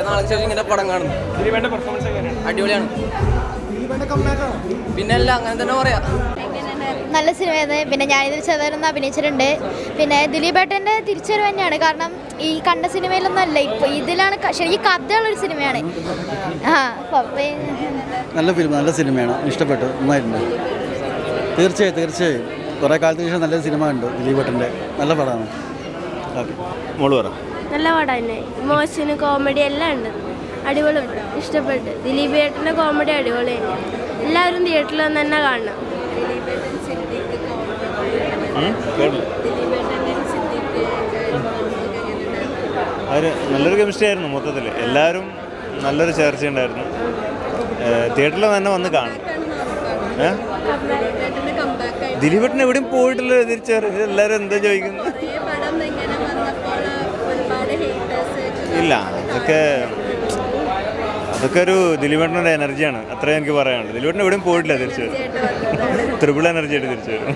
നാളെ ശേഷം ഇങ്ങനെ പടം കാണുന്നു. അടിപൊളിയാണ്. പിന്നെ അല്ല അങ്ങനെ തന്നെ പറയാം. നല്ല സിനിമയാണ്. പിന്നെ ഞാനിതിൽ ചെറുതായിരുന്നു അഭിനയിച്ചിട്ടുണ്ട്. പിന്നെ ദിലീപേട്ടൻ്റെ തിരിച്ചുവരവ് തന്നെയാണ്. കാരണം ഈ കണ്ട സിനിമയിലൊന്നും അല്ല, ഇപ്പോൾ ഇതിലാണ് ശരിക്കും കഥയുള്ളൊരു സിനിമയാണ്. നല്ല ഫിലിം, നല്ല സിനിമയാണ്, ഇഷ്ടപ്പെട്ടു, നന്നായിട്ടുണ്ട്. തീർച്ചയായും കുറേ കാലത്തിന് ശേഷം നല്ലൊരു സിനിമ ഉണ്ട് ദിലീപേട്ടൻ്റെ. നല്ല പടമാണ്. മോള് പറ. നല്ല പടം തന്നെ. ഇമോഷന് കോമഡി എല്ലാം ഉണ്ട്. അടിപൊളി, ഇഷ്ടപ്പെട്ടു. ദിലീപേട്ടൻ്റെ കോമഡി അടിപൊളി തന്നെ. എല്ലാവരും തിയേറ്ററിൽ വന്ന് തന്നെ കാണണം. അവർ നല്ലൊരു കെമിസ്ട്രി ആയിരുന്നു മൊത്തത്തിൽ. എല്ലാവരും നല്ലൊരു ചർച്ചയുണ്ടായിരുന്നു. തിയേറ്ററിൽ തന്നെ വന്ന് കാണും. ദിലീപേട്ടൻ എവിടെയും പോയിട്ടില്ല. തിരിച്ചറിയാം. എല്ലാവരും എന്താ ചോദിക്കുന്നത്? ഇല്ല, അതൊക്കെ ഒരു ദിലീപേട്ടൻ്റെ എനർജിയാണ്. അത്രയും എനിക്ക് പറയാനുള്ളത്. ദിലീപേട്ടൻ എവിടെയും പോയിട്ടില്ല. തിരിച്ചു വരും. ത്രിപിൾ എനർജി ആയിട്ട് തിരിച്ചു വരും.